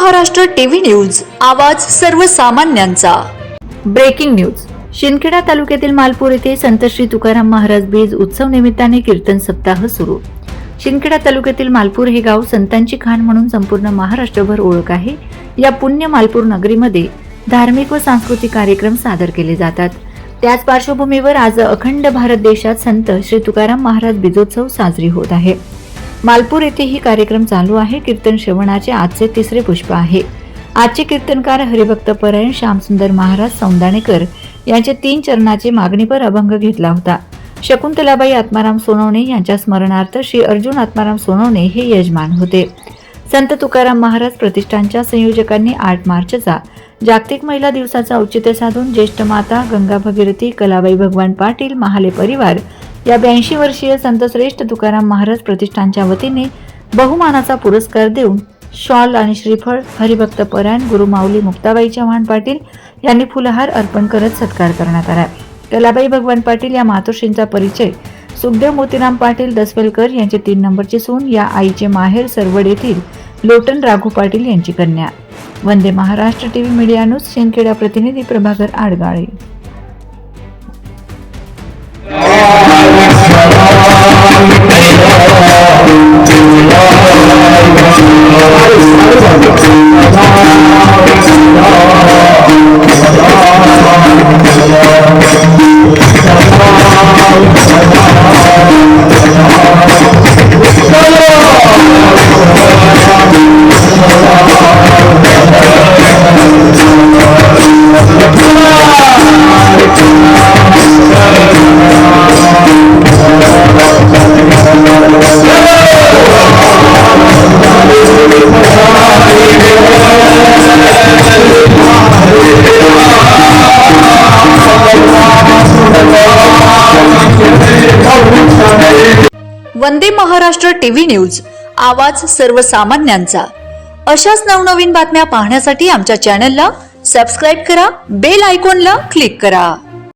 Maharashtra TV news, आवाज सर्वसामान्यांचा। Breaking news. Shindkheda तालुक्यातील मालपूर येथे संत श्री तुकाराम महाराज बीज उत्सव निमित्ताने कीर्तन सप्ताह सुरू। शिंदखेडा तालुक्यातील मालपूर हे गाव संतांची खाण म्हणून संपूर्ण महाराष्ट्रभर ओळख आहे। या पुण्य मालपूर नगरीमध्ये धार्मिक व सांस्कृतिक कार्यक्रम सादर केले जातात। त्याच पार्श्वभूमीवर आज अखंड भारत देशात संत श्री तुकाराम महाराज बीजोत्सव साजरी होत आहे। मालपूर येथे ही कार्यक्रम चालू आहे। कीर्तन श्रवणाचे आजचे तिसरे पुष्प आहे। आजचे कीर्तनकार हरिभक्त परायण श्यामसुंदर महाराज सौंदाणेकर यांचे 3 चरणाचे मागणीपर अभंग घेतला होता। शकुंतलाबाई आत्माराम सोनवणे यांच्या स्मरणार्थ श्री अर्जुन आत्माराम सोनवणे हे यजमान होते। संत तुकाराम महाराज प्रतिष्ठानच्या संयोजकांनी 8 मार्चचा जागतिक महिला दिवसाचा औचित्य साधून ज्येष्ठ माता गंगा भगीरथी कलाबाई भगवान पाटील महाले परिवार या 82 वर्षीय संतश्रेष्ठ तुकाराम महाराज प्रतिष्ठानच्या वतीने बहुमानाचा पुरस्कार देऊन शॉल आणि श्रीफळ हरिभक्त परायण गुरुमाऊली मुक्ताबाई चव्हाण पाटील यांनी फुलहार अर्पण करत सत्कार करण्यात आला। कलाबाई भगवान पाटील या मातोश्रींचा परिचय सुखदेव मोतीराम पाटील दसवेलकर यांचे 3 नंबरची सून, या आईचे माहेर सरवड येथील लोटन राघू पाटील यांची कन्या। Vande Maharashtra TV media news, Shindkheda प्रतिनिधी प्रभाकर आडगाळे। वंदे महाराष्ट्र टीव्ही न्यूज, आवाज सर्वसामान्यांचा। अशाच नवनवीन बातम्या पाहण्यासाठी आमच्या चॅनलला सबस्क्राइब करा, बेल आयकॉनला क्लिक करा।